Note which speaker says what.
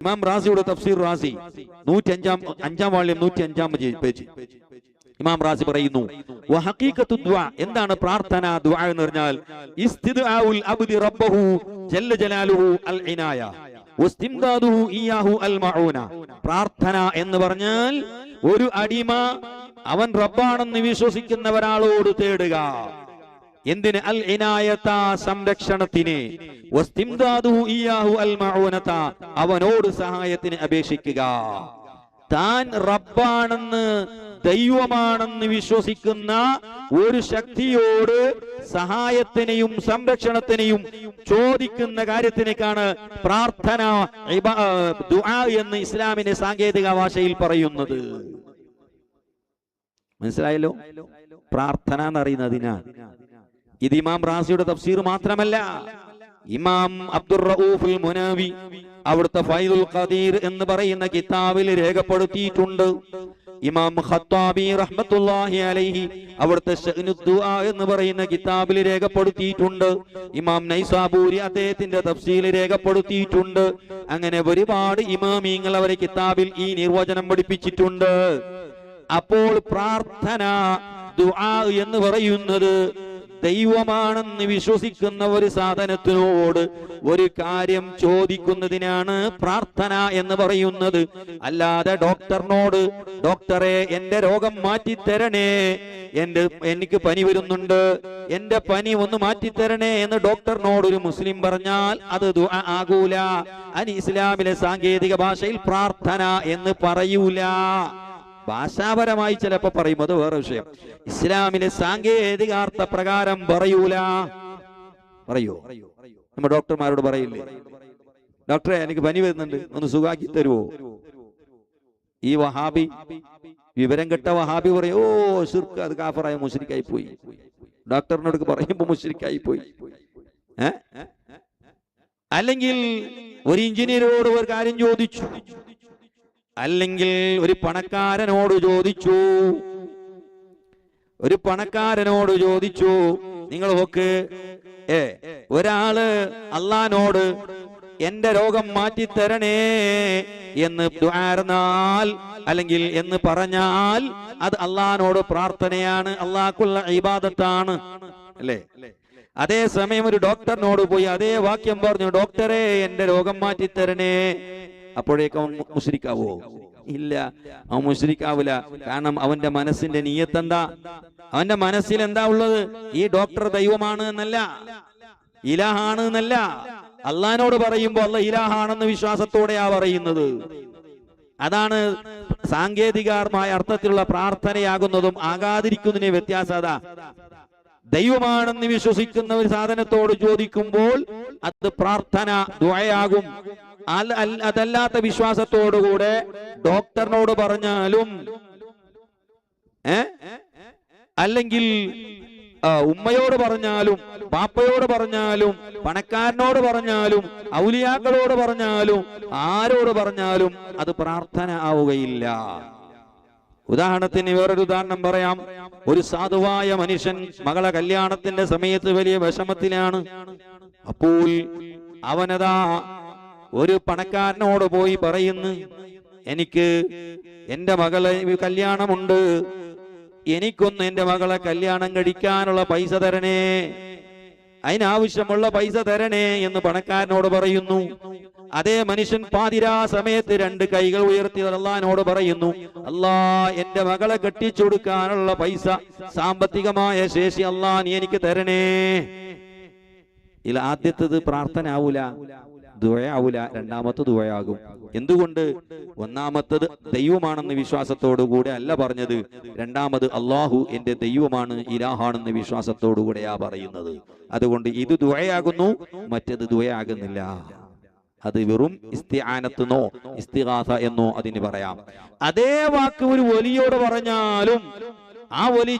Speaker 1: ഇമാം റാസിയുടെ തഫ്സീർ റാസി 105 വാള്യം 105 പേജ്. ഇമാം റാസി പറയുന്നു, വഹഖീഖത്തു ദുആ, എന്താണ് പ്രാർത്ഥന? ദുആ എന്ന് പറഞ്ഞാൽ ഇസ്തിദ്ആഉൽ അബ്ദി റബ്ബഹു ജല്ല ജലാലുഹു അൽ ഇനായ വസ്തിംദാദുഹു ഇയാഹു അൽ മഊന. പ്രാർത്ഥന എന്ന് പറഞ്ഞാൽ ഒരു അടിമ അവൻ റബ്ബാണെന്ന് വിശ്വസിക്കുന്ന ഒരാളോട് തേടുക. എന്തിന്? അൽ ഇനായത, സംരക്ഷണത്തിന്. വസ്തിംദാദുഹു ഇയാഹു അൽ മഊനത, അവനോട് സഹായത്തിന് അപേക്ഷിക്കുക. താൻ റബ്ബാണെന്ന്, ദൈവമാണെന്ന് വിശ്വസിക്കുന്ന ഒരു ശക്തിയോട് സഹായത്തിനെയും സംരക്ഷണത്തിനെയും ചോദിക്കുന്ന കാര്യത്തിനേക്കാണ് പ്രാർത്ഥന, ദുആ എന്ന് ഇസ്ലാമിന്റെ സാങ്കേതിക ഭാഷയിൽ പറയുന്നത്. മനസ്സിലായല്ലോ? പ്രാർത്ഥന എന്നറിയുന്നതിനാ. ഇത് ഇമാം റാസിയുടെ തഫ്സീർ മാത്രമല്ല, ഇമാം അബ്ദുർ റഊഫുൽ മുനാവി അവിടുത്തെ ഫൈദുൽ ഖദീർ എന്ന് പറയുന്ന കിതാബിൽ രേഖപ്പെടുത്തിയിട്ടുണ്ട്. ഇമാം ഖത്താബി റഹ്മത്തുള്ളാഹി അലൈഹി അവിടുത്തെ ശഅ്നുദ് ദുആ എന്ന് പറയുന്ന കിതാബിൽ രേഖപ്പെടുത്തിയിട്ടുണ്ട്. ഇമാം നൈസാബൂരി അദ്ദേഹത്തിന്റെ തഫ്സീറിൽ രേഖപ്പെടുത്തിയിട്ടുണ്ട്. അങ്ങനെ ഒരുപാട് ഇമാമിങ്ങൾ അവരെ കിതാബിൽ ഈ നിർവചനം പഠിപ്പിച്ചിട്ടുണ്ട്. അപ്പോൾ പ്രാർത്ഥന, ദുആ എന്ന് പറയുന്നത് ദൈവമാണെന്ന് വിശ്വസിക്കുന്ന ഒരു സാധനത്തിനോട് ഒരു കാര്യം ചോദിക്കുന്നതിനാണ് പ്രാർത്ഥന എന്ന് പറയുന്നത്. അല്ലാതെ ഡോക്ടറിനോട്, ഡോക്ടറെ എന്റെ രോഗം മാറ്റിത്തരണേ, എനിക്ക് പനി വരുന്നുണ്ട്, എന്റെ പനി ഒന്ന് മാറ്റിത്തരണേ എന്ന് ഡോക്ടറിനോട് ഒരു മുസ്ലിം പറഞ്ഞാൽ അത് ദുആ ആകൂല. അത് ഇസ്ലാമിലെ സാങ്കേതിക ഭാഷയിൽ പ്രാർത്ഥന എന്ന് പറയൂല. ഭാഷാപരമായി ചിലപ്പോ പറയും, അത് വേറെ വിഷയം. ഇസ്ലാമിലെ സാങ്കേതികാർത്ഥ പ്രകാരം പറയൂല. പറയോ? നമ്മ ഡോക്ടർമാരോട് പറയില്ലേ, ഡോക്ടറെ എനിക്ക് പനി വരുന്നുണ്ട്, ഒന്ന് സുഖാക്കി തരുവോ? ഈ വഹാബി, വിവരം കെട്ട വഹാബി പറയും, ഓ ശിർക്ക്, അത് കാഫറായ മുശ്രിക്കായി പോയി. ഡോക്ടറിനോട് പറയുമ്പോ മുശ്രിക്കായി പോയി. അല്ലെങ്കിൽ ഒരു എഞ്ചിനീയറോട് ഒരു കാര്യം ചോദിച്ചു, അല്ലെങ്കിൽ ഒരു പണക്കാരനോട് ചോദിച്ചു, നിങ്ങൾ നോക്ക്, ഒരാള് അള്ളാനോട് എന്റെ രോഗം മാറ്റിത്തരണേ എന്ന് ദുആർന്നാൽ അല്ലെങ്കിൽ എന്ന് പറഞ്ഞാൽ അത് അള്ളാനോട് പ്രാർത്ഥനയാണ്, അള്ളാഹ്ക്കുള്ള ഇബാദത്താണ്, അല്ലേ? അതേസമയം ഒരു ഡോക്ടറിനോട് പോയി അതേ വാക്യം പറഞ്ഞു, ഡോക്ടറെ എന്റെ രോഗം മാറ്റിത്തരണേ, അപ്പോഴേക്കും മുശ്രിക്കാവോ? ഇല്ല, അവൻ മുശ്രിക്കാവില്ല. കാരണം അവന്റെ മനസ്സിന്റെ നിയ്യത്ത് എന്താ? അവന്റെ മനസ്സിൽ എന്താ ഉള്ളത്? ഈ ഡോക്ടർ ദൈവമാണ് എന്നല്ല, ഇലാഹാണ് എന്നല്ല. അള്ളാഹിനോട് പറയുമ്പോ അല്ല ഇലാഹാണെന്ന് വിശ്വാസത്തോടെയാ പറയുന്നത്. അതാണ് സാങ്കേതികമായ അർത്ഥത്തിലുള്ള പ്രാർത്ഥനയാകുന്നതും ആകാതിരിക്കുന്നതിന് വ്യത്യാസം. അതാ, ദൈവമാണെന്ന് വിശ്വസിക്കുന്ന ഒരു സാധനത്തോട് ചോദിക്കുമ്പോൾ അത് പ്രാർത്ഥന, ദുആയാകും. അതല്ലാത്ത വിശ്വാസത്തോടുകൂടെ ഡോക്ടറിനോട് പറഞ്ഞാലും അല്ലെങ്കിൽ ഉമ്മയോട് പറഞ്ഞാലും പാപ്പയോട് പറഞ്ഞാലും പണക്കാരനോട് പറഞ്ഞാലും ഔലിയാക്കളോട് പറഞ്ഞാലും ആരോട് പറഞ്ഞാലും അത് പ്രാർത്ഥന ആവുകയില്ല. ഉദാഹരണത്തിന് വേറൊരു ഉദാഹരണം പറയാം. ഒരു സാധുവായ മനുഷ്യൻ മകളെ കല്യാണത്തിന്റെ സമയത്ത് വലിയ വിഷമത്തിലാണ്. അപ്പോൾ അവനതാ ഒരു പണക്കാരനോട് പോയി പറയുന്നു, എനിക്ക് എന്റെ മകളെ കല്യാണമുണ്ട്, എനിക്കൊന്ന് എന്റെ മകളെ കല്യാണം കഴിക്കാനുള്ള പൈസ തരണേ, അതിനാവശ്യമുള്ള പൈസ തരണേ എന്ന് പണക്കാരനോട് പറയുന്നു. അതേ മനുഷ്യൻ പാതിരാ സമയത്ത് രണ്ട് കൈകൾ ഉയർത്തി അള്ളാഹിനോട് പറയുന്നു, അല്ലാ എന്റെ മകളെ കെട്ടിച്ചു കൊടുക്കാനുള്ള പൈസ, സാമ്പത്തികമായ ശേഷി അല്ലാ നീ എനിക്ക് തരണേ. ഇതിൽ ആദ്യത്തേത് പ്രാർത്ഥന ആവൂല, ദുആയാവൂല, രണ്ടാമത്തെ ദുആയാകും. എന്തുകൊണ്ട്? ഒന്നാമത്തത് ദൈവമാണെന്ന് വിശ്വാസത്തോടുകൂടെ അല്ല പറഞ്ഞത്, രണ്ടാമത് അള്ളാഹു എന്റെ ദൈവമാണ്, ഇലാഹാണെന്ന് വിശ്വാസത്തോടുകൂടെയാ പറയുന്നത്. അതുകൊണ്ട് ഇത് ദുആയാകുന്നു, മറ്റേത് ദുആയാകുന്നില്ല. അത് വെറും ഇസ്തിആനത്തെന്നോ ഇസ്തിഗാസ എന്നോ അതിന് പറയാം. അതേ വാക്ക് ഒരു വലിയോട് പറഞ്ഞാലും ആ വലി